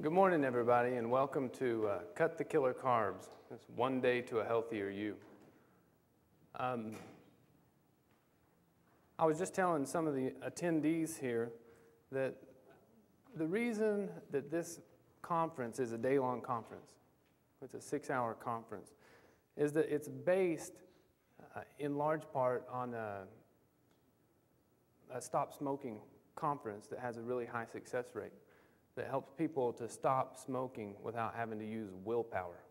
Good morning, everybody, and welcome to Cut the Killer Carbs. It's one day to a healthier you. I was just telling some of the attendees here that the reason that this conference is a day-long conference, it's a 6-hour conference, is that it's based in large part on a stop smoking conference that has a really high success rate, that helps people to stop smoking without having to use willpower.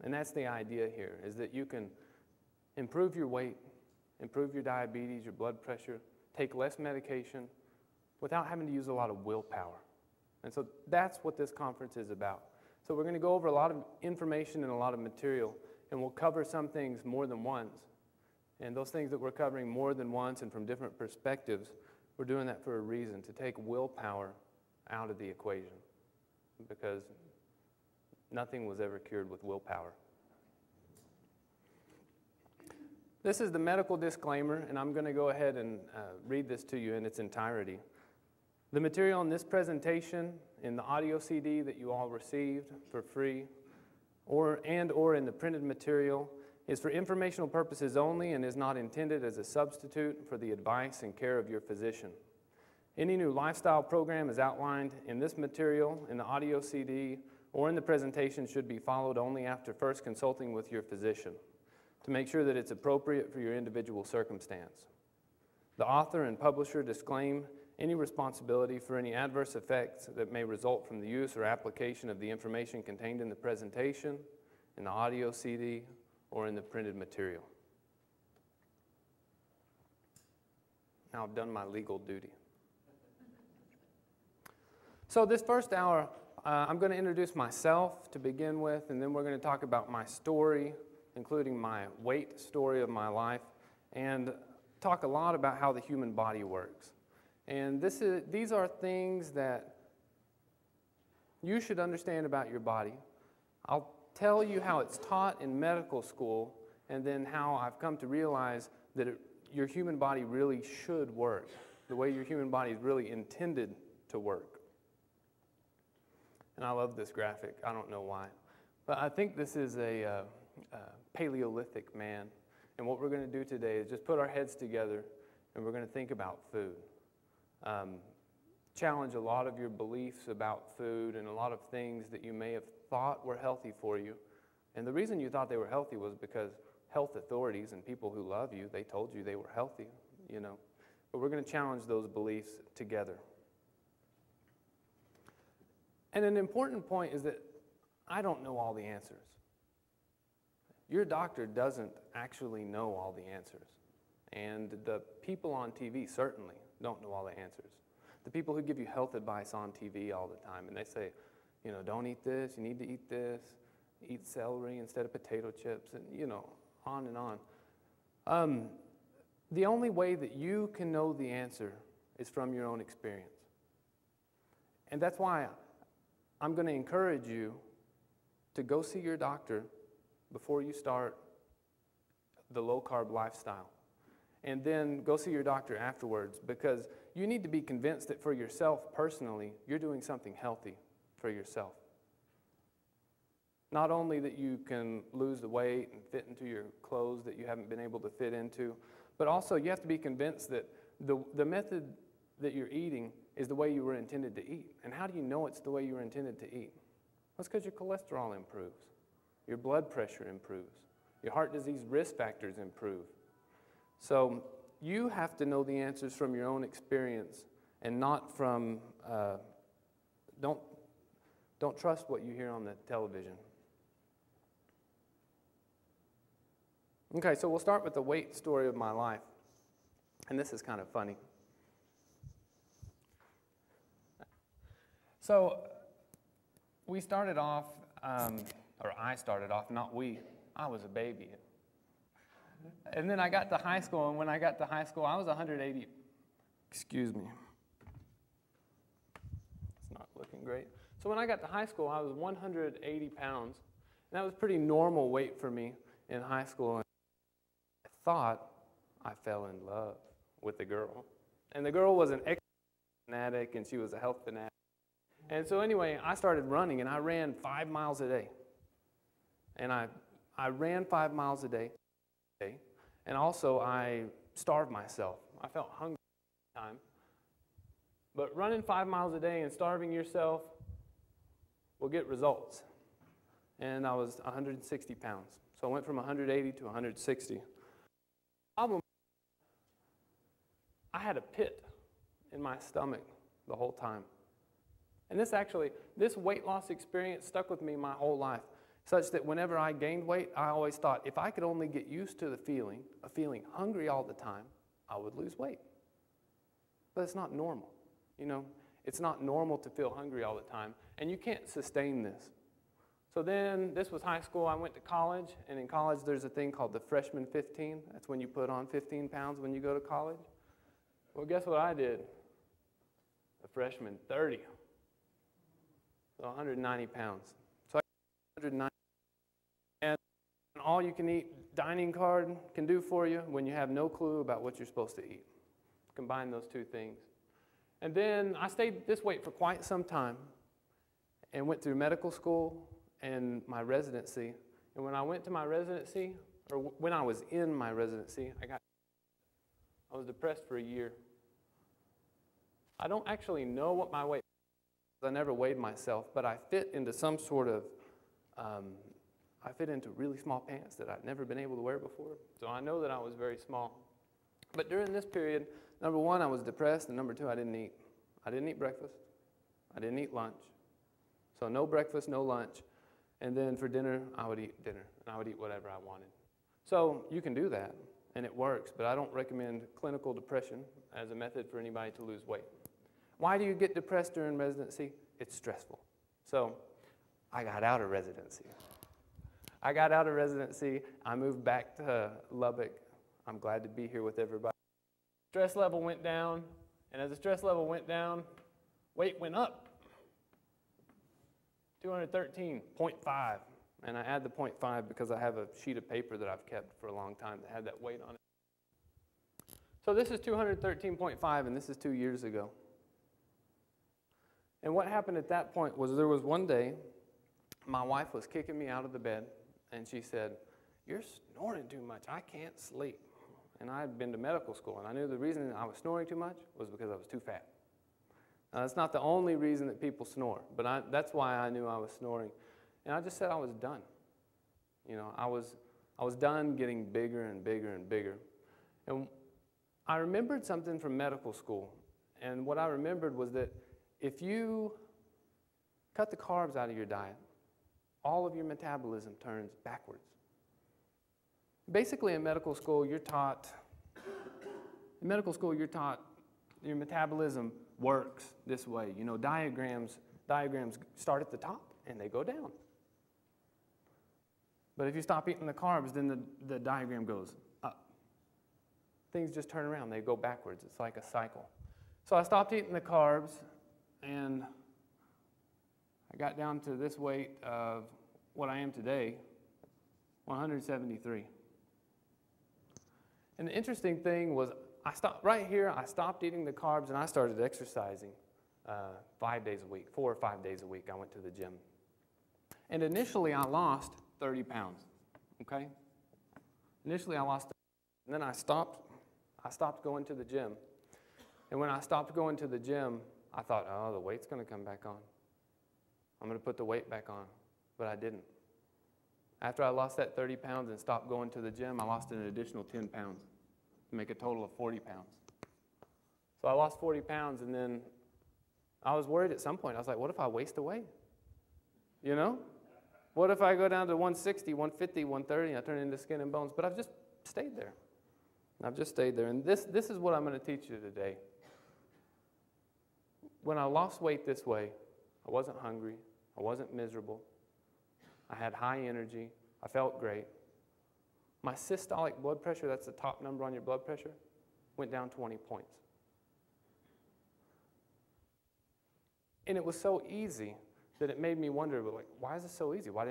And that's the idea here, is that you can improve your weight, improve your diabetes, your blood pressure, take less medication without having to use a lot of willpower. And so that's what this conference is about. So we're going to go over a lot of information and a lot of material, and we'll cover some things more than once. And those things that we're covering more than once and from different perspectives, we're doing that for a reason, to take willpower out of the equation, because nothing was ever cured with willpower. This is the medical disclaimer, and I'm going to go ahead and read this to you in its entirety. The material in this presentation, in the audio CD that you all received for free, or in the printed material, is for informational purposes only and is not intended as a substitute for the advice and care of your physician. Any new lifestyle program is outlined in this material, in the audio CD, or in the presentation should be followed only after first consulting with your physician to make sure that it's appropriate for your individual circumstance. The author and publisher disclaim any responsibility for any adverse effects that may result from the use or application of the information contained in the presentation, in the audio CD, or in the printed material. Now I've done my legal duty. So this first hour, I'm going to introduce myself to begin with, and then we're going to talk about my story, including my weight story of my life, and talk a lot about how the human body works. And these are things that you should understand about your body. I'll tell you how it's taught in medical school, and then how I've come to realize that your human body really should work, the way your human body is really intended to work. And I love this graphic. I don't know why. But I think this is a Paleolithic man. And what we're going to do today is just put our heads together and we're going to think about food. Challenge a lot of your beliefs about food and a lot of things that you may have thought were healthy for you. And the reason you thought they were healthy was because health authorities and people who love you, they told you they were healthy, you know. But we're going to challenge those beliefs together. And an important point is that I don't know all the answers. Your doctor doesn't actually know all the answers. And the people on TV certainly don't know all the answers. The people who give you health advice on TV all the time, and they say, you know, don't eat this, you need to eat this, eat celery instead of potato chips, and, you know, on and on. The only way that you can know the answer is from your own experience. And that's why I'm going to encourage you to go see your doctor before you start the low-carb lifestyle. And then go see your doctor afterwards, because you need to be convinced that for yourself personally, you're doing something healthy for yourself. Not only that you can lose the weight and fit into your clothes that you haven't been able to fit into, but also you have to be convinced that the method that you're eating is the way you were intended to eat. And how do you know it's the way you were intended to eat? Well, it's because your cholesterol improves, your blood pressure improves, your heart disease risk factors improve. So you have to know the answers from your own experience and not from, don't trust what you hear on the television. Okay, so we'll start with the weight story of my life. And this is kind of funny. So we started off, or I started off, not we, I was a baby. And then I got to high school, and when I got to high school, I was 180, excuse me. It's not looking great. So when I got to high school, I was 180 pounds, and that was pretty normal weight for me in high school. And I thought I fell in love with the girl. And the girl was an exercise fanatic, and she was a health fanatic. And so anyway, I started running, and I ran 5 miles a day. And I ran 5 miles a day. And also, I starved myself. I felt hungry at the time. But running 5 miles a day and starving yourself will get results. And I was 160 pounds. So I went from 180 to 160. Problem, I had a pit in my stomach the whole time. And this weight loss experience stuck with me my whole life, such that whenever I gained weight, I always thought if I could only get used to the feeling of feeling hungry all the time, I would lose weight. But it's not normal. You know, it's not normal to feel hungry all the time, and you can't sustain this. So then, this was high school. I went to college, and in college there's a thing called the freshman 15. That's when you put on 15 pounds when you go to college. Well, guess what I did? The freshman 30. So 190 pounds. So I got 190. And all you can eat dining card can do for you when you have no clue about what you're supposed to eat. Combine those two things. And then I stayed this weight for quite some time and went through medical school and my residency. And when I went to my residency, or when I was in my residency, I was depressed for a year. I don't actually know what my weight was. I never weighed myself, but I fit into some sort of, I fit into really small pants that I'd never been able to wear before. So I know that I was very small. But during this period, number one, I was depressed, and number two, I didn't eat. I didn't eat breakfast. I didn't eat lunch. So no breakfast, no lunch. And then for dinner, I would eat dinner, and I would eat whatever I wanted. So you can do that, and it works, but I don't recommend clinical depression as a method for anybody to lose weight. Why do you get depressed during residency? It's stressful. So I got out of residency. I moved back to Lubbock. I'm glad to be here with everybody. Stress level went down, and as the stress level went down, weight went up. 213.5, and I add the 0.5 because I have a sheet of paper that I've kept for a long time that had that weight on it. So this is 213.5, and this is 2 years ago. And what happened at that point was there was one day, my wife was kicking me out of the bed, and she said, "You're snoring too much. I can't sleep." And I had been to medical school, and I knew the reason I was snoring too much was because I was too fat. Now, that's not the only reason that people snore, but that's why I knew I was snoring. And I just said I was done. You know, I was done getting bigger and bigger and bigger. And I remembered something from medical school, and what I remembered was that if you cut the carbs out of your diet, all of your metabolism turns backwards. Basically, in medical school, you're taught your metabolism works this way. You know, diagrams start at the top and they go down. But if you stop eating the carbs, then the diagram goes up. Things just turn around. They go backwards. It's like a cycle. So I stopped eating the carbs, and I got down to this weight of what I am today, 173. And the interesting thing was, I stopped eating the carbs, and I started exercising 5 days a week, 4 or 5 days a week. I went to the gym. And initially, I lost 30 pounds, okay? Initially, I lost 30 pounds, and then I stopped going to the gym. And when I stopped going to the gym, I thought, oh, the weight's going to come back on. I'm going to put the weight back on, but I didn't. After I lost that 30 pounds and stopped going to the gym, I lost an additional 10 pounds to make a total of 40 pounds. So I lost 40 pounds, and then I was worried at some point. I was like, what if I waste away? You know? What if I go down to 160, 150, 130, and I turn into skin and bones? But I've just stayed there. And this is what I'm going to teach you today. When I lost weight this way, I wasn't hungry. I wasn't miserable. I had high energy. I felt great. My systolic blood pressure, that's the top number on your blood pressure, went down 20 points. And it was so easy that it made me wonder, like, why is this so easy? Why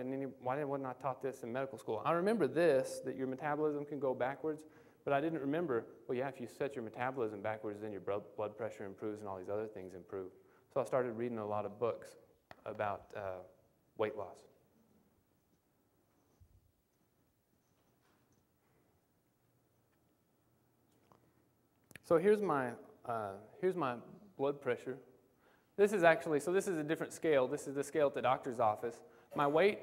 wasn't I taught this in medical school? I remember this, that your metabolism can go backwards, but I didn't remember, well, yeah, if you set your metabolism backwards, then your blood pressure improves and all these other things improve. So So I started reading a lot of books about weight loss. So here's my blood pressure. This is actually, so this is a different scale. This is the scale at the doctor's office. My weight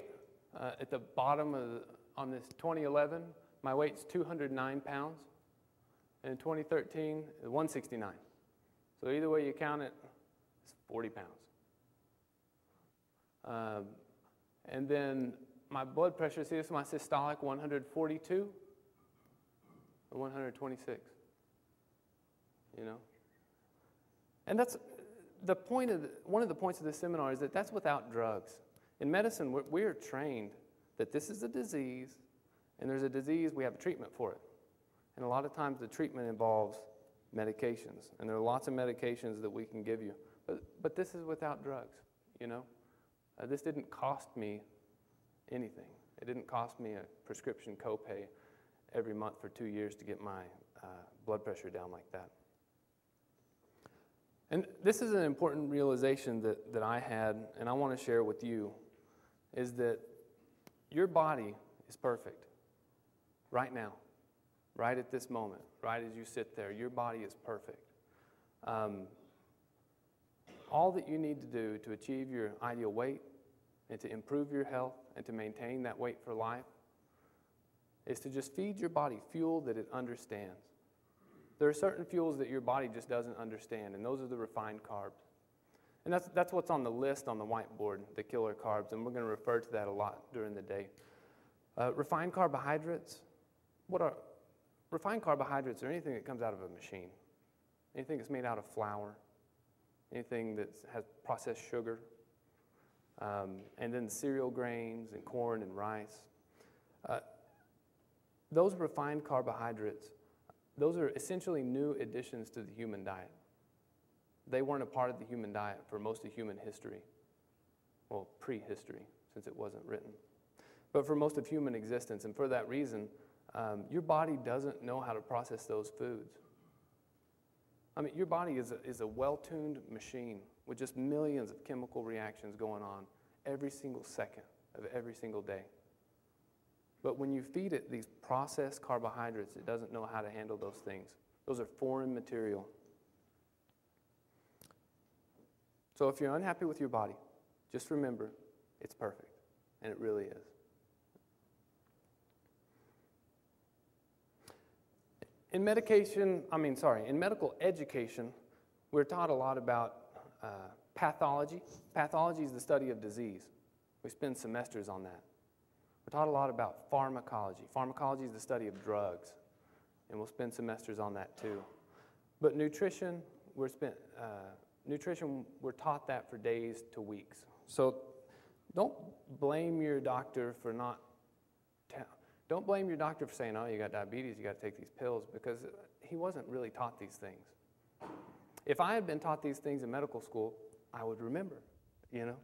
at the bottom on this 2011, my weight's 209 pounds. And in 2013, 169. So either way you count it, it's 40 pounds. And then my blood pressure, see this is my systolic, 142 or 126. You know? And that's the point of one of the points of this seminar is that that's without drugs. In medicine, we are trained that this is a disease, and there's a disease, we have a treatment for it. And a lot of times the treatment involves medications, and there are lots of medications that we can give you. But this is without drugs, you know. This didn't cost me anything. It didn't cost me a prescription copay every month for 2 years to get my blood pressure down like that. And this is an important realization that I had, and I want to share with you, is that your body is perfect right now. Right at this moment, right as you sit there, your body is perfect. All that you need to do to achieve your ideal weight and to improve your health and to maintain that weight for life is to just feed your body fuel that it understands. There are certain fuels that your body just doesn't understand, and those are the refined carbs. And that's what's on the list on the whiteboard, the killer carbs, and we're going to refer to that a lot during the day. Refined carbohydrates, refined carbohydrates are anything that comes out of a machine, anything that's made out of flour, anything that has processed sugar, and then cereal grains and corn and rice. Those refined carbohydrates, those are essentially new additions to the human diet. They weren't a part of the human diet for most of human history. Well, prehistory, since it wasn't written. But for most of human existence, and for that reason, your body doesn't know how to process those foods. I mean, your body is a well-tuned machine with just millions of chemical reactions going on every single second of every single day. But when you feed it these processed carbohydrates, it doesn't know how to handle those things. Those are foreign material. So if you're unhappy with your body, just remember, it's perfect, and it really is. In medical education, we're taught a lot about pathology. Pathology is the study of disease. We spend semesters on that. We're taught a lot about pharmacology. Pharmacology is the study of drugs, and we'll spend semesters on that too. But nutrition, we're taught that for days to weeks. So don't blame your doctor for Don't blame your doctor for saying, oh, you got diabetes, you got to take these pills, because he wasn't really taught these things. If I had been taught these things in medical school, I would remember, you know.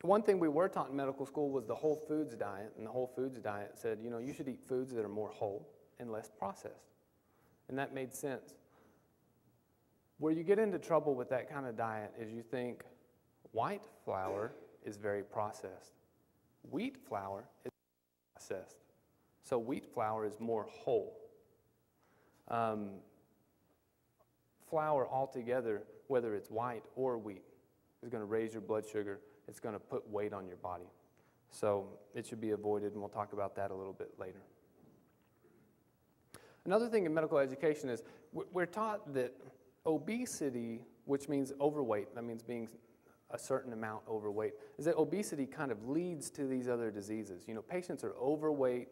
One thing we were taught in medical school was the whole foods diet, and the whole foods diet said, you know, you should eat foods that are more whole and less processed. And that made sense. Where you get into trouble with that kind of diet is you think white flour is very processed. Wheat flour is processed. So wheat flour is more whole. Flour altogether, whether it's white or wheat, is going to raise your blood sugar. It's going to put weight on your body. So it should be avoided, and we'll talk about that a little bit later. Another thing in medical education is we're taught that obesity, which means overweight, that means being a certain amount overweight, is that obesity kind of leads to these other diseases. You know, patients are overweight,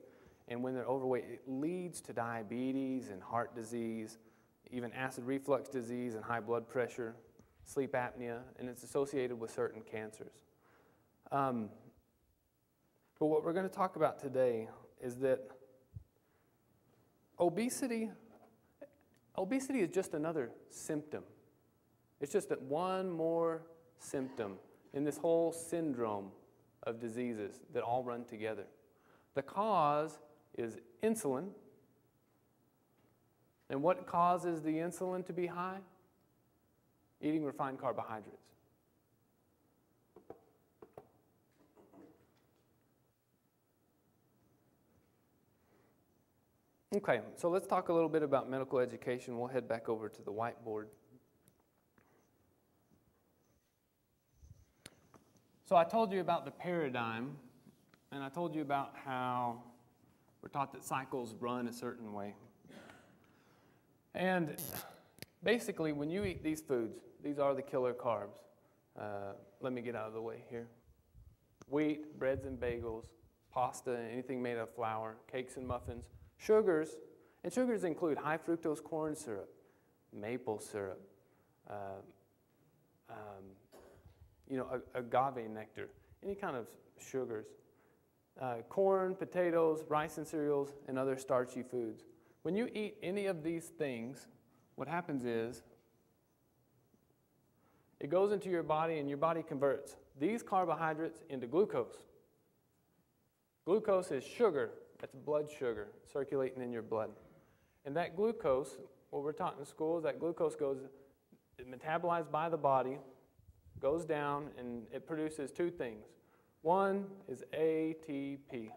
and when they're overweight, it leads to diabetes and heart disease, even acid reflux disease and high blood pressure, sleep apnea, and it's associated with certain cancers. But what we're going to talk about today is that obesity is just another symptom. It's just that one more symptom in this whole syndrome of diseases that all run together. The cause is insulin. And what causes the insulin to be high? eating refined carbohydrates. Okay, so let's talk a little bit about medical education. We'll head back over to the whiteboard. So I told you about the paradigm, and I told you about how we're taught that cycles run a certain way. And basically, when you eat these foods, these are the killer carbs. Let me get out of the way here. Wheat, breads and bagels, pasta, anything made of flour, cakes and muffins, sugars, and sugars include high fructose corn syrup, maple syrup, agave nectar, any kind of sugars, corn, potatoes, rice and cereals, and other starchy foods. When you eat any of these things, what happens is it goes into your body and your body converts these carbohydrates into glucose. Glucose is sugar. That's blood sugar circulating in your blood. And that glucose, what we're taught in school is that glucose goes metabolized by the body, goes down, and it produces two things. One is ATP.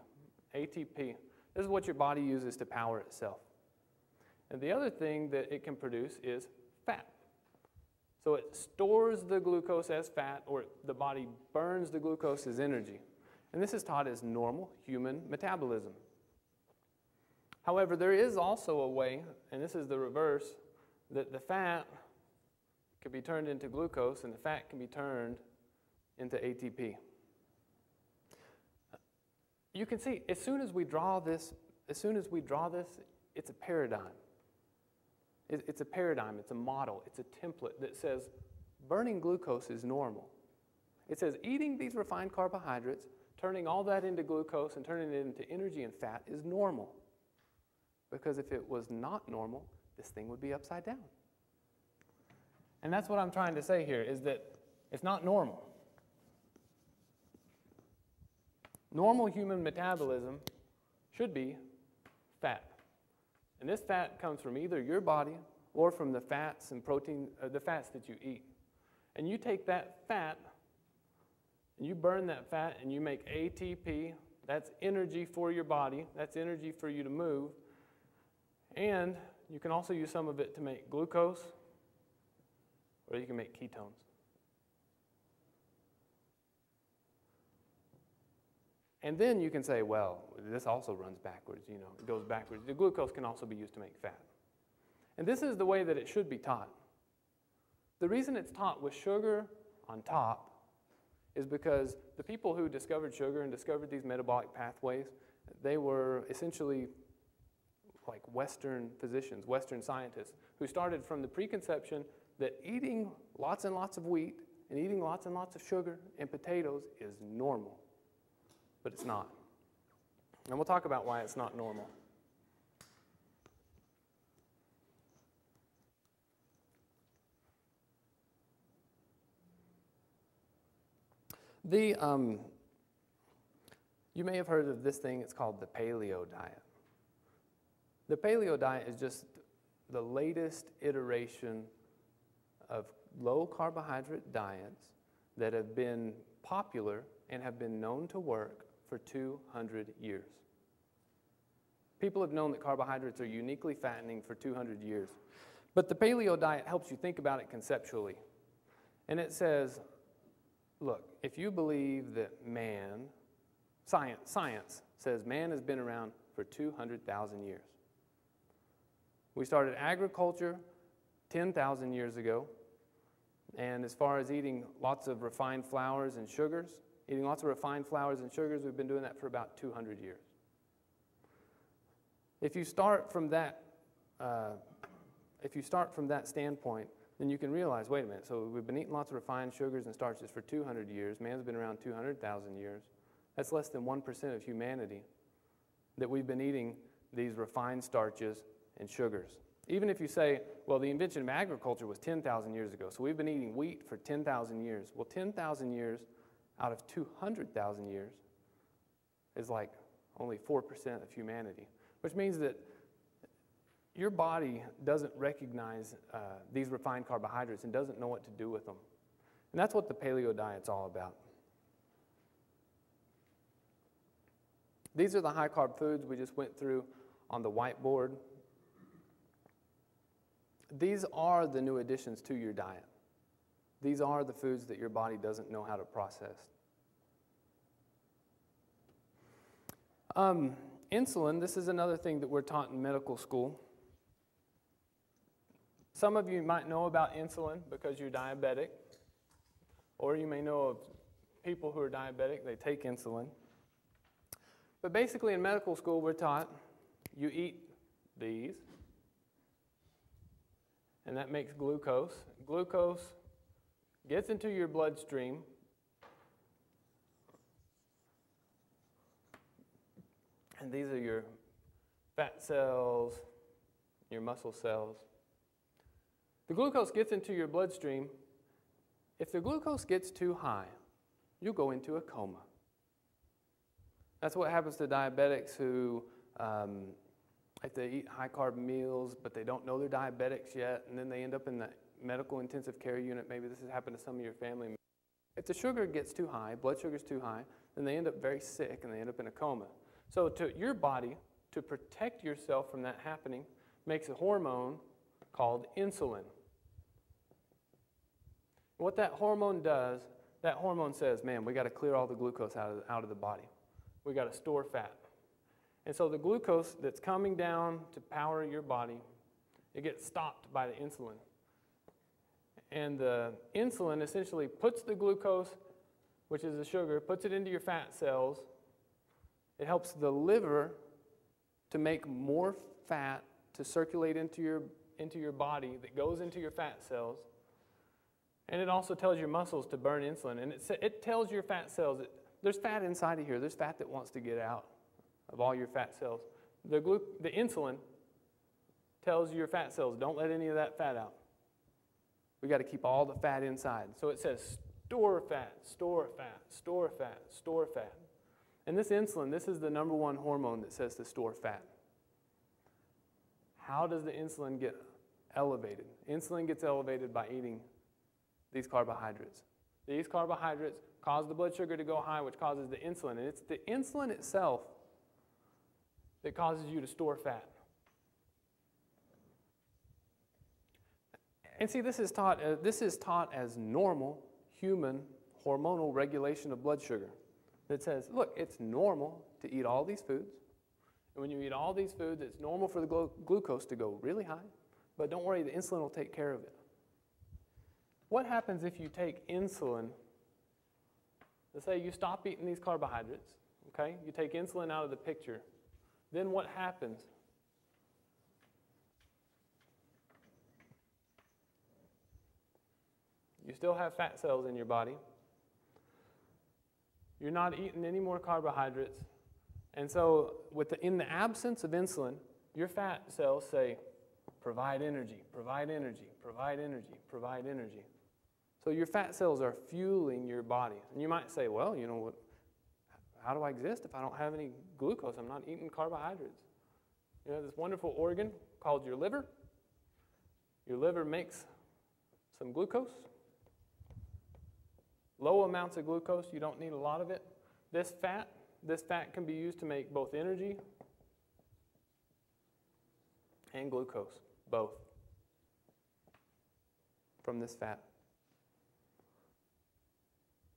ATP. This is what your body uses to power itself. And the other thing that it can produce is fat. So it stores the glucose as fat, or the body burns the glucose as energy. And this is taught as normal human metabolism. However, there is also a way, and this is the reverse, that the fat can be turned into glucose and the fat can be turned into ATP. You can see, as soon as we draw this, it's a paradigm. It's a paradigm, it's a model, it's a template that says burning glucose is normal. It says eating these refined carbohydrates, turning all that into glucose and turning it into energy and fat is normal. Because if it was not normal, this thing would be upside down. And that's what I'm trying to say here, is that it's not normal. Normal human metabolism should be fat. And this fat comes from either your body or from the fats and protein, the fats that you eat. And you take that fat and you burn that fat and you make ATP. That's energy for your body. That's energy for you to move. And you can also use some of it to make glucose, or you can make ketones. And then you can say, well, this also runs backwards, it goes backwards. The glucose can also be used to make fat. And this is the way that it should be taught. The reason it's taught with sugar on top is because the people who discovered sugar and discovered these metabolic pathways, they were essentially like Western physicians, Western scientists, who started from the preconception that eating lots and lots of wheat and eating lots and lots of sugar and potatoes is normal. But it's not. And we'll talk about why it's not normal. You may have heard of this thing, it's called the Paleo diet. The Paleo diet is just the latest iteration of low carbohydrate diets that have been popular and have been known to work for 200 years. People have known that carbohydrates are uniquely fattening for 200 years. But the Paleo diet helps you think about it conceptually. And it says, look, if you believe that science says man has been around for 200,000 years. We started agriculture 10,000 years ago. And as far as eating lots of refined flours and sugars, we've been doing that for about 200 years. If you start from that standpoint, then you can realize, wait a minute, so we've been eating lots of refined sugars and starches for 200 years. Man's been around 200,000 years. That's less than 1% of humanity that we've been eating these refined starches and sugars. Even if you say, well, the invention of agriculture was 10,000 years ago, so we've been eating wheat for 10,000 years. Well, 10,000 years out of 200,000 years is like only 4% of humanity, which means that your body doesn't recognize these refined carbohydrates and doesn't know what to do with them. And that's what the paleo diet's all about. These are the high-carb foods we just went through on the whiteboard. These are the new additions to your diet. These are the foods that your body doesn't know how to process. Insulin, this is another thing that we're taught in medical school. Some of you might know about insulin because you're diabetic, or you may know of people who are diabetic, they take insulin. But basically in medical school we're taught you eat these, and that makes glucose. Glucose gets into your bloodstream, and these are your fat cells, your muscle cells. The glucose gets into your bloodstream. If the glucose gets too high, you go into a coma. That's what happens to diabetics who, if they eat high-carb meals, but they don't know they're diabetics yet, and then they end up in the medical intensive care unit. Maybe this has happened to some of your family. If the sugar gets too high, blood sugar's too high, then they end up very sick and they end up in a coma. So to your body, to protect yourself from that happening, makes a hormone called insulin. What that hormone does, that hormone says, man, we got to clear all the glucose out of the body. We got to store fat. And so the glucose that's coming down to power your body, it gets stopped by the insulin. And the insulin essentially puts the glucose, which is the sugar, puts it into your fat cells. It helps the liver to make more fat to circulate into your body that goes into your fat cells. And it also tells your muscles to burn insulin. And it tells your fat cells that there's fat inside of here. There's fat that wants to get out of all your fat cells. The insulin tells your fat cells, don't let any of that fat out. We got to keep all the fat inside. So it says store fat, store fat, store fat, store fat. And this insulin, this is the number one hormone that says to store fat. How does the insulin get elevated? Insulin gets elevated by eating these carbohydrates. These carbohydrates cause the blood sugar to go high, which causes the insulin. And it's the insulin itself that causes you to store fat. And see, this is taught as normal human hormonal regulation of blood sugar. That says, look, it's normal to eat all these foods. And when you eat all these foods, it's normal for the glucose to go really high. But don't worry, the insulin will take care of it. What happens if you take insulin? Let's say you stop eating these carbohydrates, okay? You take insulin out of the picture. Then what happens? You still have fat cells in your body. You're not eating any more carbohydrates. And so in the absence of insulin, your fat cells say, provide energy, provide energy, provide energy, provide energy. So your fat cells are fueling your body. And you might say, well, you know what? How do I exist if I don't have any glucose? I'm not eating carbohydrates. You have this wonderful organ called your liver. Your liver makes some glucose. Low amounts of glucose, you don't need a lot of it. This fat can be used to make both energy and glucose, both, from this fat.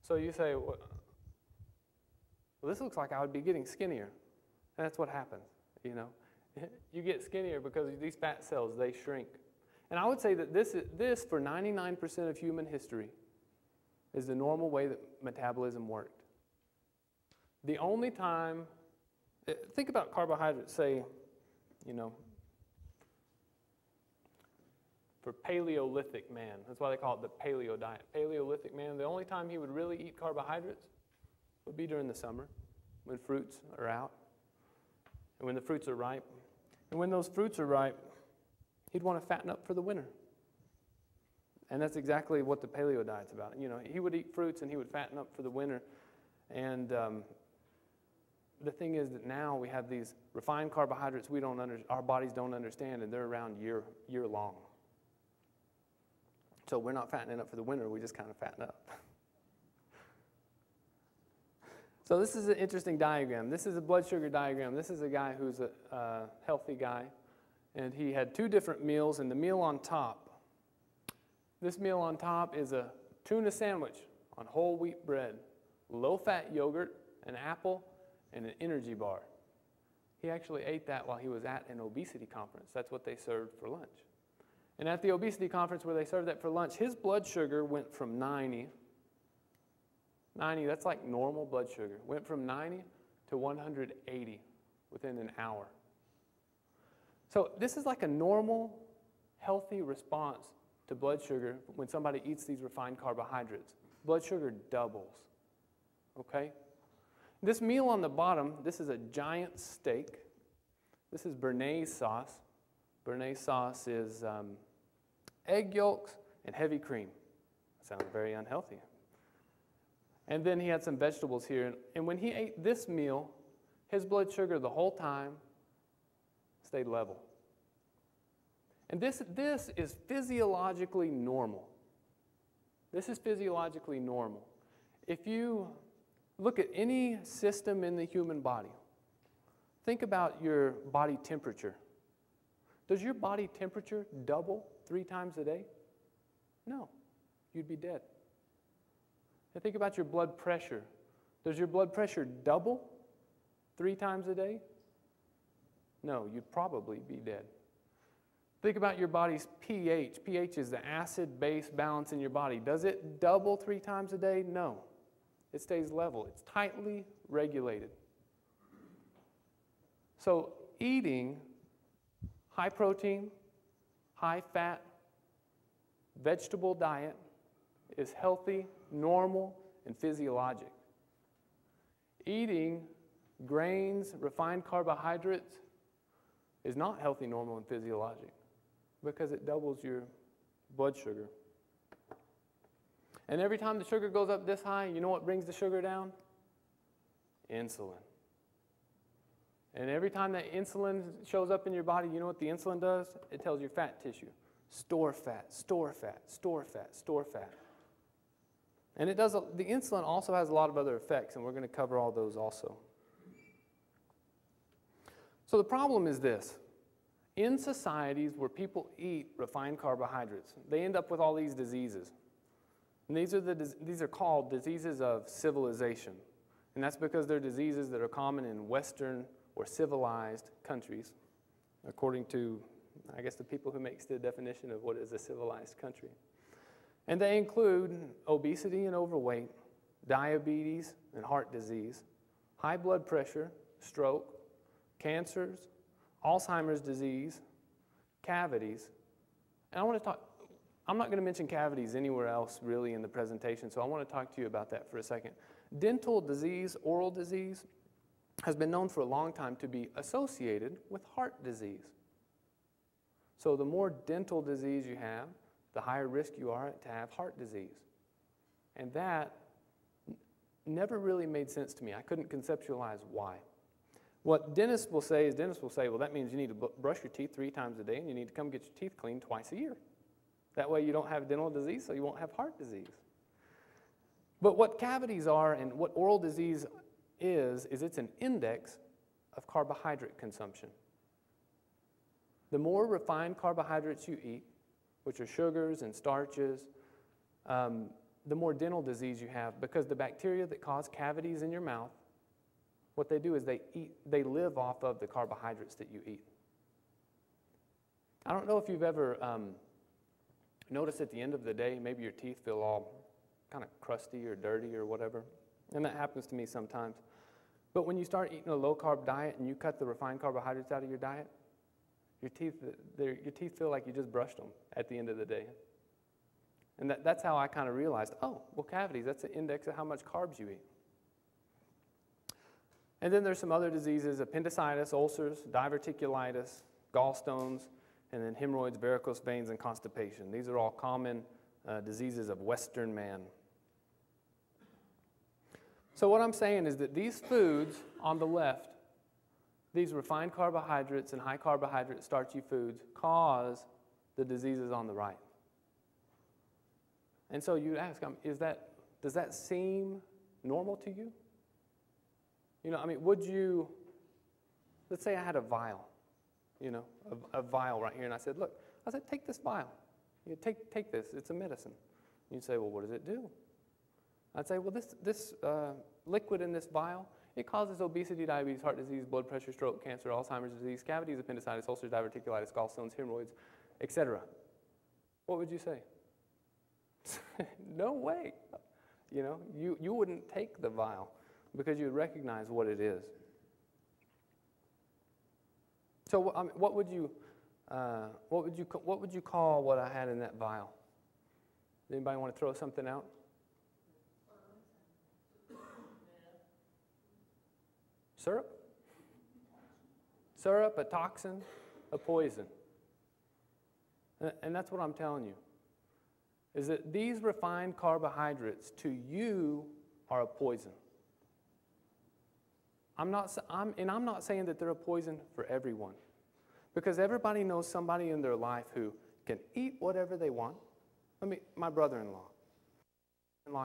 So you say, well, this looks like I would be getting skinnier. And that's what happens, you know. You get skinnier because these fat cells, they shrink. And I would say that this for 99% of human history, is the normal way that metabolism worked. The only time, think about carbohydrates, say, you know, for Paleolithic man, that's why they call it the Paleo diet. Paleolithic man, the only time he would really eat carbohydrates would be during the summer, when fruits are out, and when the fruits are ripe. And when those fruits are ripe, he'd want to fatten up for the winter. And that's exactly what the paleo diet's about. You know, he would eat fruits and he would fatten up for the winter. And the thing is that now we have these refined carbohydrates our bodies don't understand, and they're around year long. So we're not fattening up for the winter, we just kind of fatten up. So this is an interesting diagram. This is a blood sugar diagram. This is a guy who's a healthy guy, and he had 2 different meals, and the meal on top, this meal on top is a tuna sandwich on whole wheat bread, low-fat yogurt, an apple, and an energy bar. He actually ate that while he was at an obesity conference. That's what they served for lunch. And at the obesity conference where they served that for lunch, his blood sugar went from 90, that's like normal blood sugar, went from 90 to 180 within an hour. So this is like a normal, healthy response to blood sugar when somebody eats these refined carbohydrates. Blood sugar doubles, okay? This meal on the bottom, this is a giant steak. This is béarnaise sauce. Béarnaise sauce is egg yolks and heavy cream. Sounds very unhealthy. And then he had some vegetables here. And when he ate this meal, his blood sugar the whole time stayed level. And this is physiologically normal. This is physiologically normal. If you look at any system in the human body, think about your body temperature. Does your body temperature double 3 times a day? No, you'd be dead. And think about your blood pressure. Does your blood pressure double 3 times a day? No, you'd probably be dead. Think about your body's pH. pH is the acid-base balance in your body. Does it double 3 times a day? No. It stays level. It's tightly regulated. So eating high protein, high fat, vegetable diet is healthy, normal, and physiologic. Eating grains, refined carbohydrates is not healthy, normal, and physiologic because it doubles your blood sugar. And every time the sugar goes up this high, you know what brings the sugar down? Insulin. And every time that insulin shows up in your body, you know what the insulin does? It tells your fat tissue, store fat, store fat, store fat, store fat. And the insulin also has a lot of other effects, and we're going to cover all those also. So the problem is this. In societies where people eat refined carbohydrates, they end up with all these diseases. And these are called diseases of civilization. And that's because they're diseases that are common in Western or civilized countries, according to, I guess, the people who makes the definition of what is a civilized country. And they include obesity and overweight, diabetes and heart disease, high blood pressure, stroke, cancers, Alzheimer's disease, cavities. And I'm not going to mention cavities anywhere else really in the presentation, so I want to talk to you about that for a second. Dental disease, oral disease, has been known for a long time to be associated with heart disease. So the more dental disease you have, the higher risk you are to have heart disease. And that never really made sense to me. I couldn't conceptualize why. What dentists will say, well, that means you need to brush your teeth 3 times a day and you need to come get your teeth cleaned twice a year. That way you don't have dental disease, so you won't have heart disease. But what cavities are and what oral disease is it's an index of carbohydrate consumption. The more refined carbohydrates you eat, which are sugars and starches, the more dental disease you have, because the bacteria that cause cavities in your mouth, what they do is they live off of the carbohydrates that you eat. I don't know if you've ever noticed at the end of the day, maybe your teeth feel all kind of crusty or dirty or whatever, and that happens to me sometimes. But when you start eating a low-carb diet and you cut the refined carbohydrates out of your diet, your teeth feel like you just brushed them at the end of the day. And that's how I kind of realized, oh, well, cavities, that's an index of how much carbs you eat. And then there's some other diseases, appendicitis, ulcers, diverticulitis, gallstones, and then hemorrhoids, varicose veins, and constipation. These are all common diseases of Western man. So what I'm saying is that these foods on the left, these refined carbohydrates and high carbohydrate starchy foods, cause the diseases on the right. And so you'd ask, does that seem normal to you? You know, I mean, let's say I had a vial, you know, a vial right here, and I said, take this vial. You take this, it's a medicine. You'd say, well, what does it do? I'd say, well, this liquid in this vial, it causes obesity, diabetes, heart disease, blood pressure, stroke, cancer, Alzheimer's disease, cavities, appendicitis, ulcers, diverticulitis, gallstones, hemorrhoids, etc. What would you say? No way. You know, you wouldn't take the vial because you recognize what it is. So, I mean, what would you call what I had in that vial? Anybody want to throw something out? Syrup? Syrup, a toxin, a poison. And that's what I'm telling you, is that these refined carbohydrates to you are a poison. I'm not saying that they're a poison for everyone, because everybody knows somebody in their life who can eat whatever they want. My brother-in-law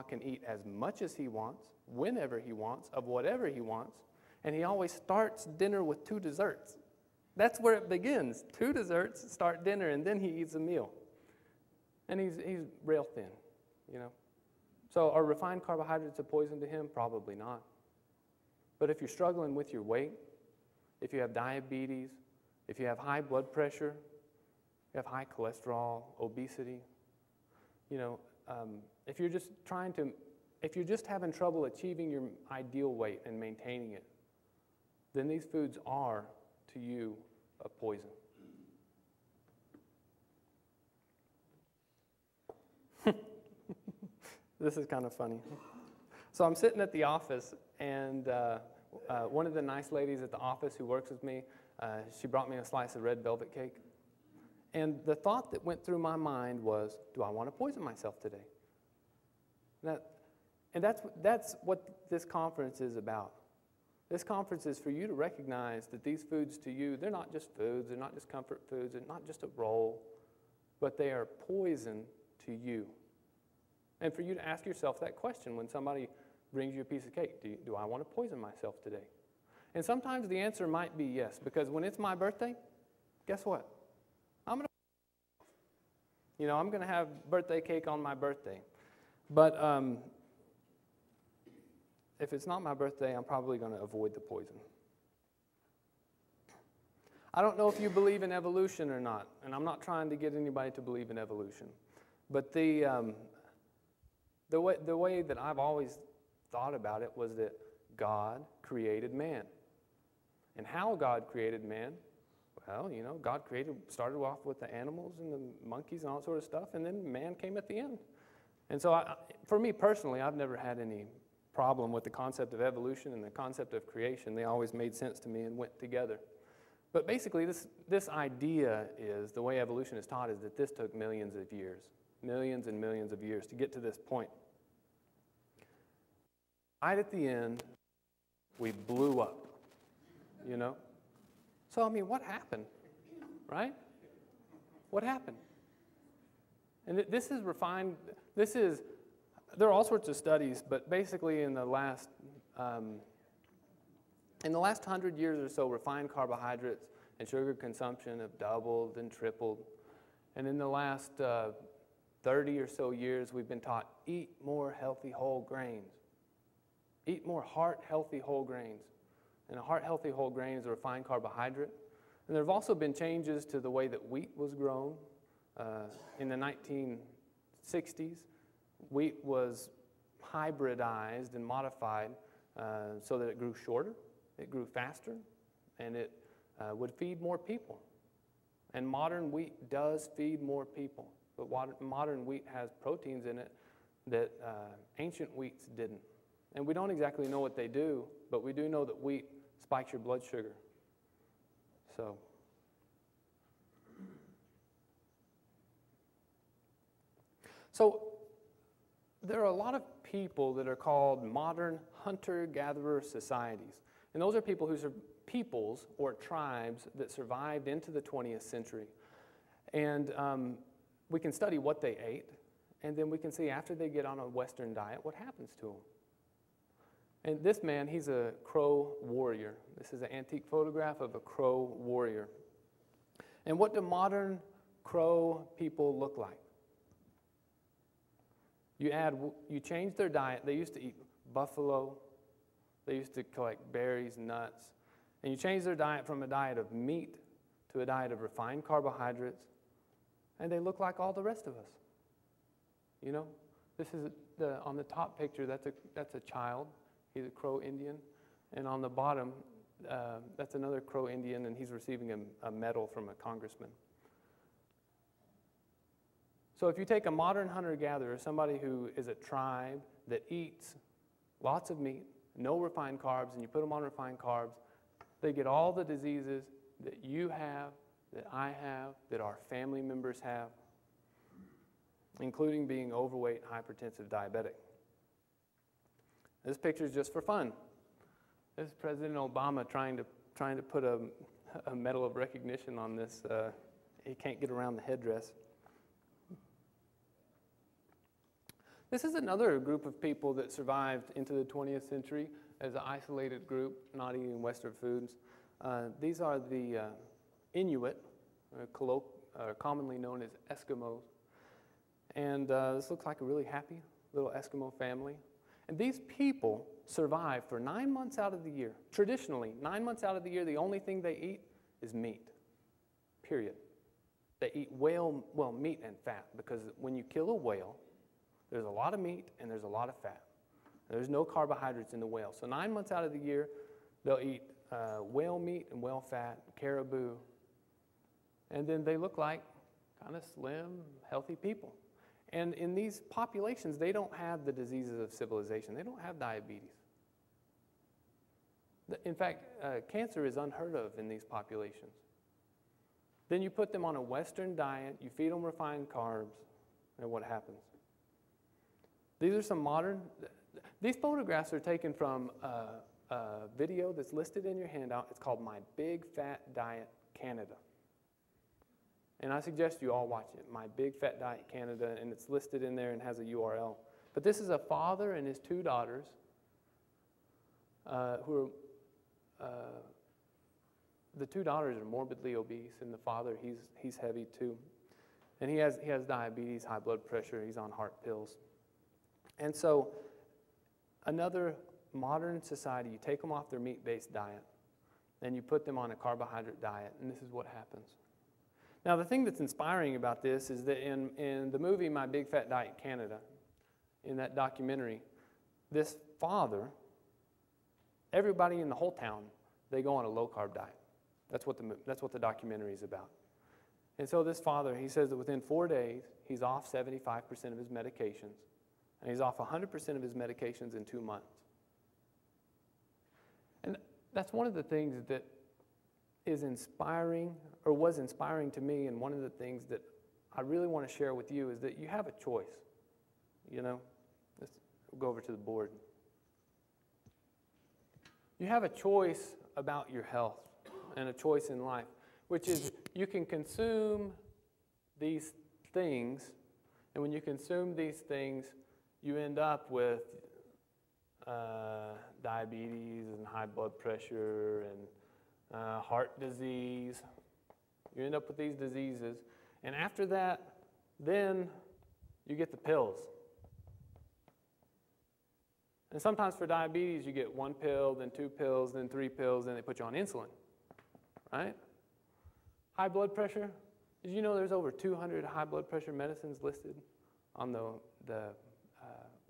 can eat as much as he wants, whenever he wants, of whatever he wants, and he always starts dinner with 2 desserts. That's where it begins. 2 desserts, start dinner, and then he eats a meal. And he's rail thin, you know. So are refined carbohydrates a poison to him? Probably not. But if you're struggling with your weight, if you have diabetes, if you have high blood pressure, you have high cholesterol, obesity, you know, if you're just having trouble achieving your ideal weight and maintaining it, then these foods are, to you, a poison. This is kind of funny. So I'm sitting at the office, and one of the nice ladies at the office who works with me, she brought me a slice of red velvet cake. And the thought that went through my mind was, do I want to poison myself today? And that's what this conference is about. This conference is for you to recognize that these foods to you, they're not just foods, they're not just comfort foods, they're not just a roll, but they are poison to you. And for you to ask yourself that question when somebody brings you a piece of cake, do I want to poison myself today? And sometimes the answer might be yes, because when it's my birthday, guess what? I'm going to have birthday cake on my birthday. But if it's not my birthday, I'm probably going to avoid the poison. I don't know if you believe in evolution or not, and I'm not trying to get anybody to believe in evolution. But the way that I've always thought about it was that God created man. And how God created man, well, you know, God started off with the animals and the monkeys and all that sort of stuff, and then man came at the end. And so for me personally, I've never had any problem with the concept of evolution and the concept of creation. They always made sense to me and went together. But basically, this idea is, the way evolution is taught, is that this took millions of years, millions and millions of years to get to this point. Right at the end, we blew up, you know? So, I mean, what happened, right? What happened? And this is refined, there are all sorts of studies, but basically in the last 100 years or so, refined carbohydrates and sugar consumption have doubled and tripled. And in the last 30 or so years, we've been taught, eat more healthy whole grains. Eat more heart-healthy whole grains. And a heart-healthy whole grain is a refined carbohydrate. And there have also been changes to the way that wheat was grown. In the 1960s, wheat was hybridized and modified so that it grew shorter, it grew faster, and it would feed more people. And modern wheat does feed more people, but modern wheat has proteins in it that ancient wheats didn't. And we don't exactly know what they do, but we do know that wheat spikes your blood sugar. So there are a lot of people that are called modern hunter-gatherer societies. And those are people who are peoples or tribes that survived into the 20th century. And we can study what they ate, and then we can see after they get on a Western diet, what happens to them. And this man, he's a Crow warrior. This is an antique photograph of a Crow warrior. And what do modern Crow people look like? You change their diet. They used to eat buffalo. They used to collect berries, nuts. And you change their diet from a diet of meat to a diet of refined carbohydrates. And they look like all the rest of us. You know, this is on the top picture, that's a child. He's a Crow Indian. And on the bottom, that's another Crow Indian, and he's receiving a medal from a congressman. So if you take a modern hunter-gatherer, somebody who is a tribe that eats lots of meat, no refined carbs, and you put them on refined carbs, they get all the diseases that you have, that I have, that our family members have, including being overweight, hypertensive, diabetic. This picture is just for fun. This is President Obama trying to put a medal of recognition on this. He can't get around the headdress. This is another group of people that survived into the 20th century as an isolated group, not eating Western foods. These are the Inuit, commonly known as Eskimos. And this looks like a really happy little Eskimo family. And these people survive for 9 months out of the year. Traditionally, 9 months out of the year, the only thing they eat is meat, period. They eat meat and fat, because when you kill a whale, there's a lot of meat and there's a lot of fat. There's no carbohydrates in the whale. So 9 months out of the year, they'll eat whale meat and whale fat, caribou, and then they look like kind of slim, healthy people. And in these populations, they don't have the diseases of civilization. They don't have diabetes. In fact, cancer is unheard of in these populations. Then you put them on a Western diet, you feed them refined carbs, and what happens? These are some these photographs are taken from a video that's listed in your handout. It's called My Big Fat Diet Canada. And I suggest you all watch it, My Big Fat Diet Canada, and it's listed in there and has a URL. But this is a father and his two daughters who are, the two daughters are morbidly obese, and the father, he's heavy too. And he has diabetes, high blood pressure, he's on heart pills. And so another modern society, you take them off their meat-based diet, and you put them on a carbohydrate diet, and this is what happens. Now, the thing that's inspiring about this is that in the movie My Big Fat Diet Canada, in that documentary, this father, everybody in the whole town, they go on a low-carb diet. That's what the documentary is about. And so this father, he says that within 4 days, he's off 75% of his medications, and he's off 100% of his medications in 2 months. And that's one of the things that is inspiring, or was inspiring to me, and one of the things that I really want to share with you is that you have a choice. You know, let's go over to the board. You have a choice about your health and a choice in life, which is you can consume these things, and when you consume these things, you end up with diabetes and high blood pressure and heart disease. You end up with these diseases, and after that, then you get the pills. And sometimes for diabetes, you get 1 pill, then 2 pills, then 3 pills, then they put you on insulin, right? High blood pressure, did you know there's over 200 high blood pressure medicines listed on the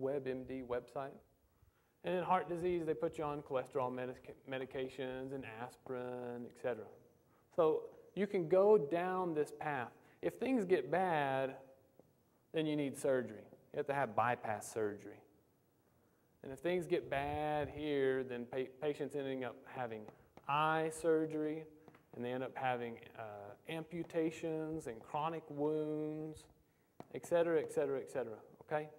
WebMD website? And in heart disease, they put you on cholesterol medications and aspirin, etc. So you can go down this path. If things get bad, then you need surgery. You have to have bypass surgery. And if things get bad here, then patients ending up having eye surgery, and they end up having amputations and chronic wounds, etc., etc., etc., okay?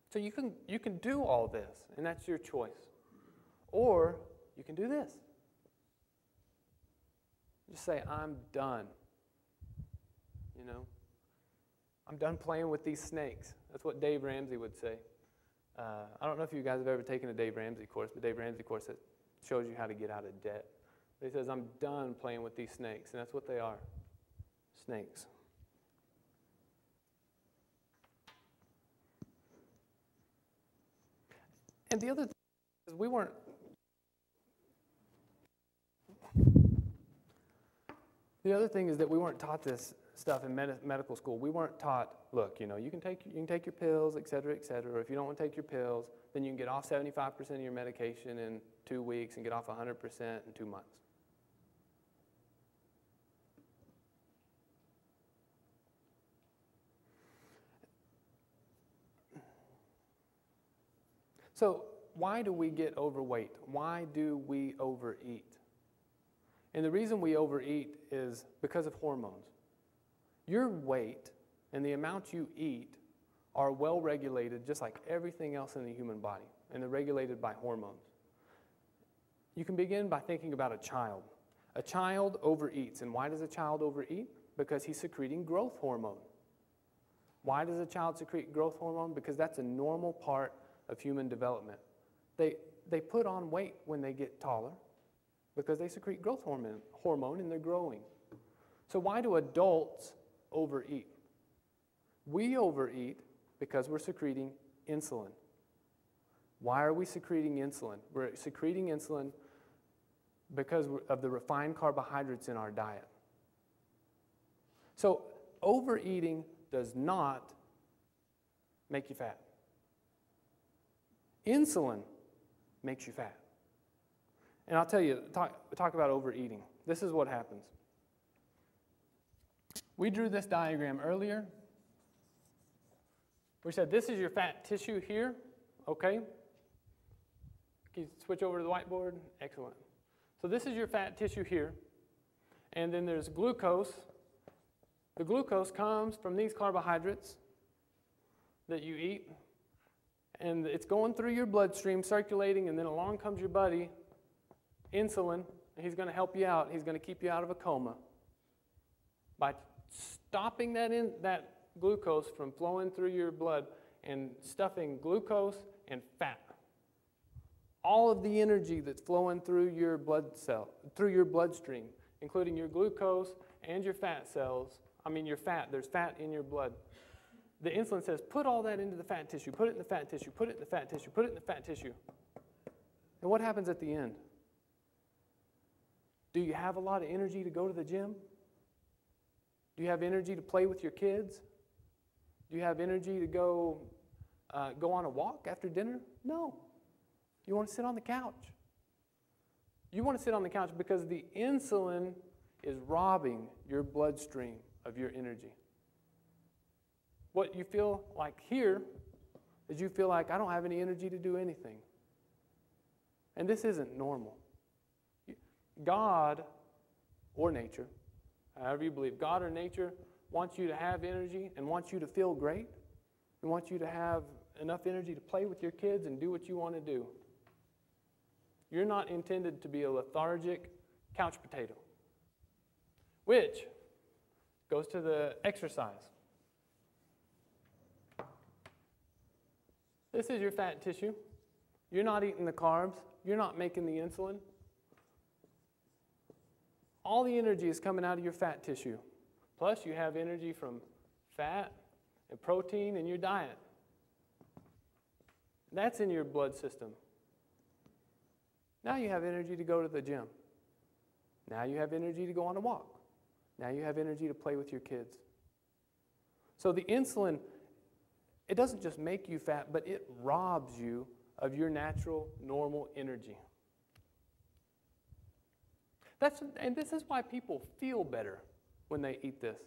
So you can do all this, and that's your choice. Or you can do this. Just say, I'm done. You know? I'm done playing with these snakes. That's what Dave Ramsey would say. I don't know if you guys have ever taken a Dave Ramsey course, but Dave Ramsey course that shows you how to get out of debt. But he says, I'm done playing with these snakes, and that's what they are. Snakes. And the other thing is the other thing is that we weren't taught this stuff in medical school. We weren't taught, look, you know, you can take your pills, et cetera, or if you don't want to take your pills, then you can get off 75% of your medication in 2 weeks and get off 100% in 2 months. So why do we get overweight? Why do we overeat? And the reason we overeat is because of hormones. Your weight and the amount you eat are well regulated, just like everything else in the human body, and they're regulated by hormones. You can begin by thinking about a child. A child overeats, and why does a child overeat? Because he's secreting growth hormone. Why does a child secrete growth hormone? Because that's a normal part of human development. They put on weight when they get taller because they secrete growth hormone and they're growing. So why do adults overeat? We overeat because we're secreting insulin. Why are we secreting insulin? We're secreting insulin because of the refined carbohydrates in our diet. So overeating does not make you fat. Insulin makes you fat. And I'll tell you, talk about overeating. This is what happens. We drew this diagram earlier. We said this is your fat tissue here, okay? Can you switch over to the whiteboard? Excellent. So this is your fat tissue here. And then there's glucose. The glucose comes from these carbohydrates that you eat. And it's going through your bloodstream, circulating, and then along comes your buddy, insulin, and he's going to help you out. He's going to keep you out of a coma by stopping that glucose from flowing through your blood and stuffing glucose and fat. All of the energy that's flowing through your bloodstream, including your glucose and your fat cells. Your fat. There's fat in your blood. The insulin says, put all that into the fat tissue, put it in the fat tissue, put it in the fat tissue, put it in the fat tissue. And what happens at the end? Do you have a lot of energy to go to the gym? Do you have energy to play with your kids? Do you have energy to go on a walk after dinner? No. You want to sit on the couch. You want to sit on the couch because the insulin is robbing your bloodstream of your energy. What you feel like here is you feel like, I don't have any energy to do anything. And this isn't normal. God or nature, however you believe, God or nature wants you to have energy and wants you to feel great. He wants you to have enough energy to play with your kids and do what you want to do. You're not intended to be a lethargic couch potato, which goes to the exercise. This is your fat tissue. You're not eating the carbs. You're not making the insulin. All the energy is coming out of your fat tissue. Plus, you have energy from fat and protein in your diet. That's in your blood system. Now you have energy to go to the gym. Now you have energy to go on a walk. Now you have energy to play with your kids. So the insulin, it doesn't just make you fat, but it robs you of your natural, normal energy. And this is why people feel better when they eat this.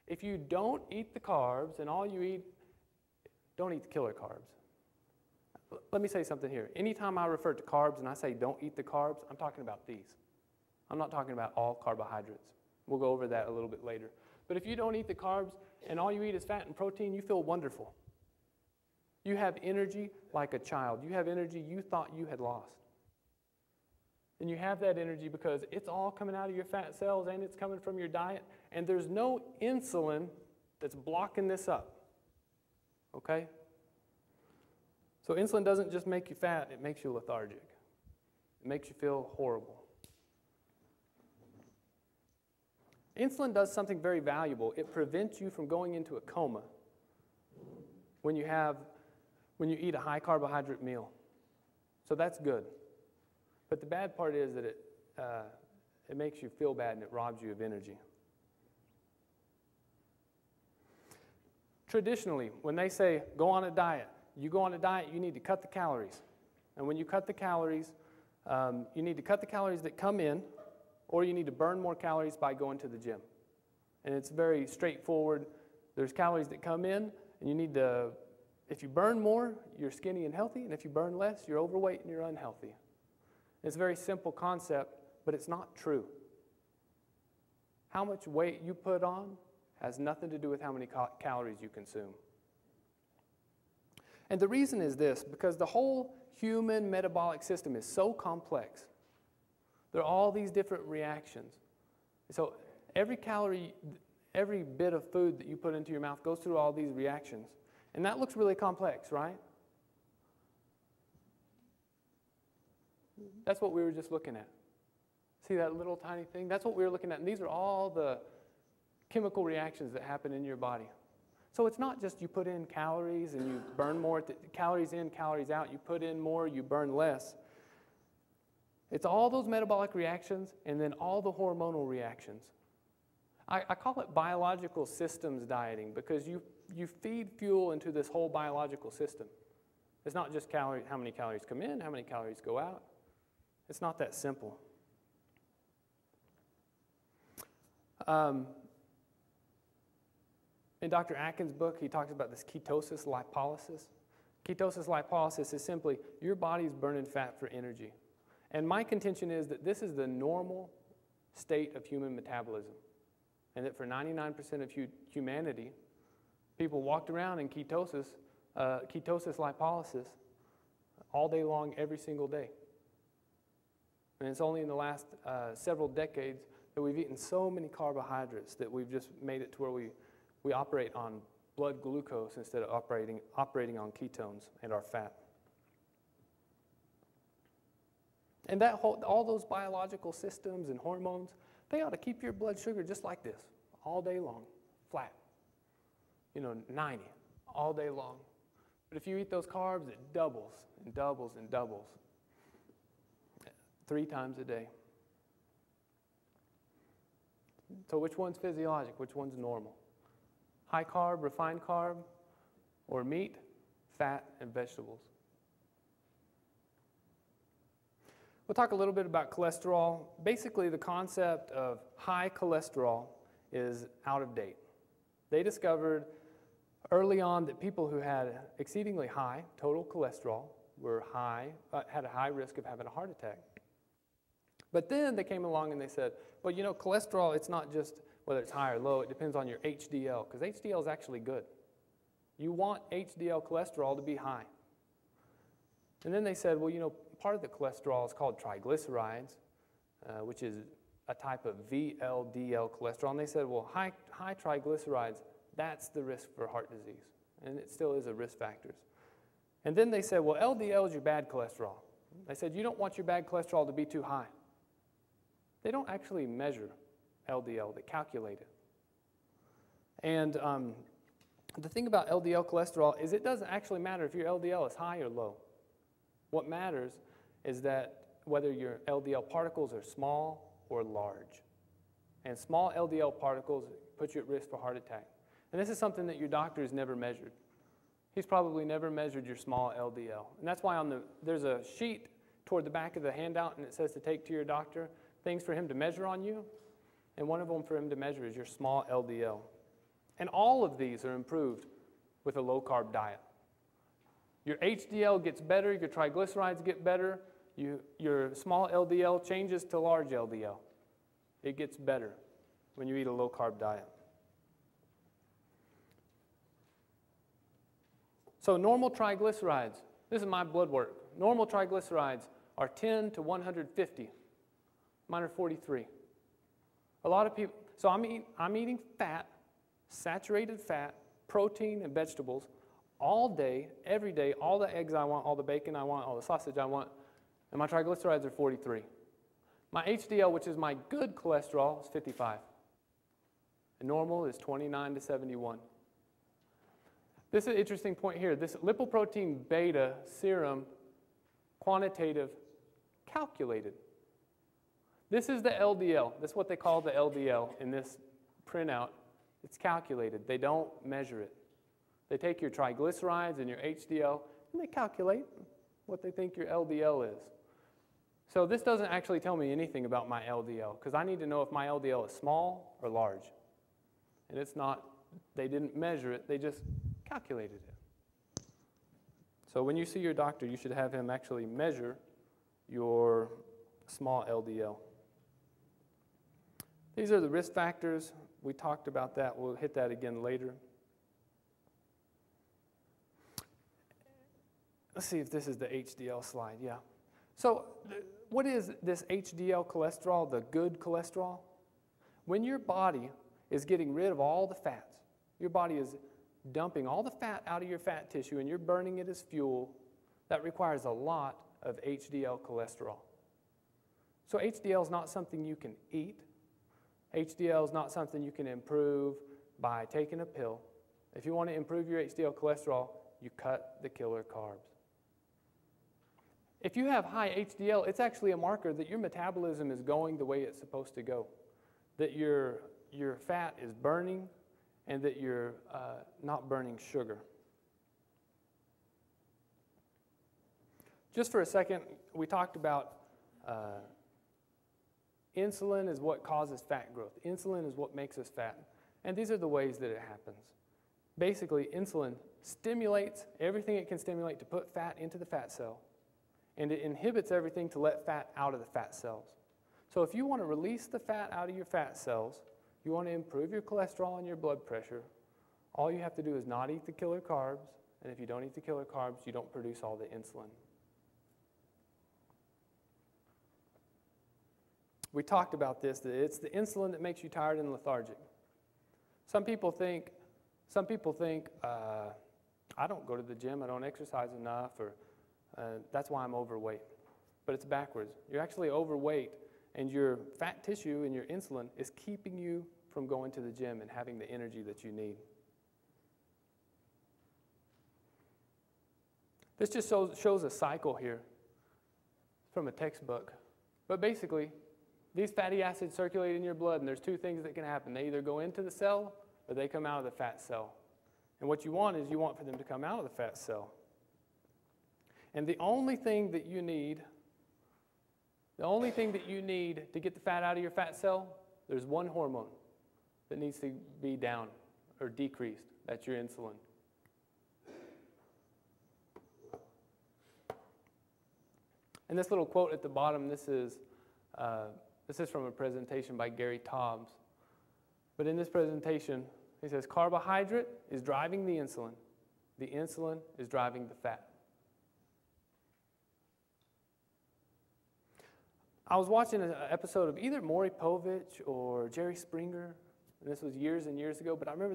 If you don't eat the carbs and all you eat, don't eat the killer carbs. Let me say something here. Anytime I refer to carbs and I say don't eat the carbs, I'm talking about these. I'm not talking about all carbohydrates. We'll go over that a little bit later. But if you don't eat the carbs and all you eat is fat and protein, you feel wonderful. You have energy like a child. You have energy you thought you had lost. And you have that energy because it's all coming out of your fat cells and it's coming from your diet. And there's no insulin that's blocking this up. Okay? So insulin doesn't just make you fat, it makes you lethargic. It makes you feel horrible. Insulin does something very valuable. It prevents you from going into a coma when you eat a high carbohydrate meal. So that's good. But the bad part is that it makes you feel bad and it robs you of energy. Traditionally, when they say go on a diet, you need to cut the calories. And when you cut the calories, you need to cut the calories that come in, or you need to burn more calories by going to the gym. And it's very straightforward. There's calories that come in, and you need to, if you burn more, you're skinny and healthy, and if you burn less, you're overweight and you're unhealthy. It's a very simple concept, but it's not true. How much weight you put on has nothing to do with how many calories you consume. And the reason is this, because the whole human metabolic system is so complex. There are all these different reactions. So every calorie, every bit of food that you put into your mouth goes through all these reactions. And that looks really complex, right? That's what we were just looking at. See that little tiny thing? That's what we were looking at. And these are all the chemical reactions that happen in your body. So it's not just you put in calories and you burn more, calories in, calories out. You put in more, you burn less. It's all those metabolic reactions and then all the hormonal reactions. I call it biological systems dieting because you feed fuel into this whole biological system. It's not just how many calories come in, how many calories go out. It's not that simple. In Dr. Atkins' book, he talks about this ketosis lipolysis. Ketosis lipolysis is simply your body's burning fat for energy. And my contention is that this is the normal state of human metabolism. And that for 99% of humanity, people walked around in ketosis lipolysis all day long, every single day. And it's only in the last several decades that we've eaten so many carbohydrates that we've just made it to where we operate on blood glucose instead of operating on ketones and our fat. And that all those biological systems and hormones, they ought to keep your blood sugar just like this, all day long, flat. 90, all day long. But if you eat those carbs, it doubles and doubles and doubles 3 times a day. So which one's physiologic? Which one's normal? High carb, refined carb, or meat, fat, and vegetables? We'll talk a little bit about cholesterol. Basically, the concept of high cholesterol is out of date. They discovered early on that people who had exceedingly high total cholesterol had a high risk of having a heart attack. But then they came along and they said, well, cholesterol, it's not just whether it's high or low, it depends on your HDL, because HDL is actually good. You want HDL cholesterol to be high. And then they said, well, part of the cholesterol is called triglycerides, which is a type of VLDL cholesterol. And they said, well, high triglycerides, that's the risk for heart disease. And it still is a risk factor. And then they said, well, LDL is your bad cholesterol. They said, you don't want your bad cholesterol to be too high. They don't actually measure LDL, they calculate it. And the thing about LDL cholesterol is it doesn't actually matter if your LDL is high or low. What matters is that whether your LDL particles are small or large. And small LDL particles put you at risk for heart attack. And this is something that your doctor has never measured. He's probably never measured your small LDL. And that's why there's a sheet toward the back of the handout, and it says to take to your doctor things for him to measure on you. And one of them for him to measure is your small LDL. And all of these are improved with a low-carb diet. Your HDL gets better, your triglycerides get better, your small LDL changes to large LDL. It gets better when you eat a low-carb diet. So normal triglycerides, this is my blood work. Normal triglycerides are 10 to 150. Mine are 43. A lot of people, so I'm eating fat, saturated fat, protein, and vegetables all day, every day, all the eggs I want, all the bacon I want, all the sausage I want, and my triglycerides are 43. My HDL, which is my good cholesterol, is 55. And normal is 29 to 71. This is an interesting point here. This lipoprotein beta serum, quantitative, calculated. This is the LDL. This is what they call the LDL in this printout. It's calculated. They don't measure it. They take your triglycerides and your HDL, and they calculate what they think your LDL is. So this doesn't actually tell me anything about my LDL, because I need to know if my LDL is small or large. And it's not, they didn't measure it, they just calculated it. So when you see your doctor, you should have him actually measure your small LDL. These are the risk factors. We talked about that. We'll hit that again later. Let's see if this is the HDL slide. Yeah. So what is this HDL cholesterol, the good cholesterol? When your body is getting rid of all the fats, your body is dumping all the fat out of your fat tissue and you're burning it as fuel, that requires a lot of HDL cholesterol. So HDL is not something you can eat. HDL is not something you can improve by taking a pill. If you want to improve your HDL cholesterol, you cut the killer carbs. If you have high HDL, it's actually a marker that your metabolism is going the way it's supposed to go, that your fat is burning and that you're not burning sugar. Just for a second, we talked about insulin is what causes fat growth. Insulin is what makes us fat. And these are the ways that it happens. Basically, insulin stimulates everything it can stimulate to put fat into the fat cell. And it inhibits everything to let fat out of the fat cells. So if you want to release the fat out of your fat cells, you want to improve your cholesterol and your blood pressure, all you have to do is not eat the killer carbs. And if you don't eat the killer carbs, you don't produce all the insulin. We talked about this, that it's the insulin that makes you tired and lethargic. Some people think, I don't go to the gym, I don't exercise enough, or that's why I'm overweight. But it's backwards. You're actually overweight, and your fat tissue and your insulin is keeping you from going to the gym and having the energy that you need. This just shows a cycle here from a textbook. But basically, these fatty acids circulate in your blood, and there's two things that can happen. They either go into the cell or they come out of the fat cell. And what you want is you want for them to come out of the fat cell. And the only thing that you need to get the fat out of your fat cell, there's one hormone that needs to be down or decreased. That's your insulin. And this little quote at the bottom, this is from a presentation by Gary Taubes. But in this presentation, he says, carbohydrate is driving the insulin. The insulin is driving the fat. I was watching an episode of either Maury Povich or Jerry Springer, and this was years and years ago, but I remember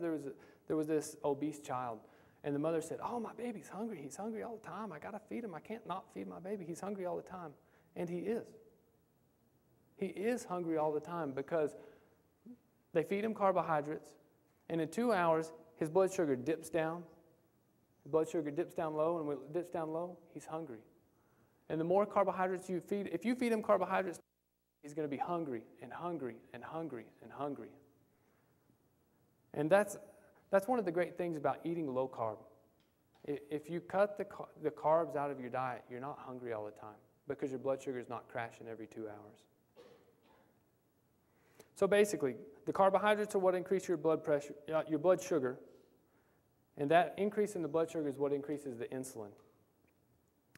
there was this obese child, and the mother said, oh, my baby's hungry. He's hungry all the time. I got to feed him. I can't not feed my baby. He's hungry all the time. And he is. He is hungry all the time because they feed him carbohydrates, and in 2 hours, his blood sugar dips down. His blood sugar dips down low, and when it dips down low, he's hungry. And the more carbohydrates you feed, if you feed him carbohydrates, he's going to be hungry and hungry and hungry and hungry. And that's one of the great things about eating low carb. If you cut the carbs out of your diet, you're not hungry all the time because your blood sugar is not crashing every 2 hours. So basically, the carbohydrates are what increase your blood pressure, your blood sugar, and that increase in the blood sugar is what increases the insulin.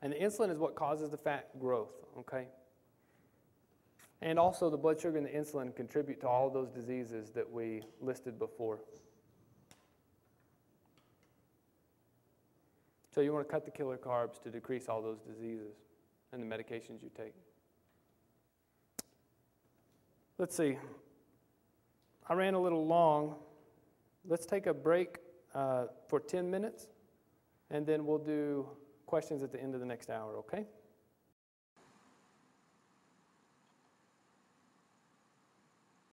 And the insulin is what causes the fat growth, okay? And also the blood sugar and the insulin contribute to all of those diseases that we listed before. So you want to cut the killer carbs to decrease all those diseases and the medications you take. Let's see. I ran a little long. Let's take a break for 10 minutes, and then we'll do questions at the end of the next hour, okay?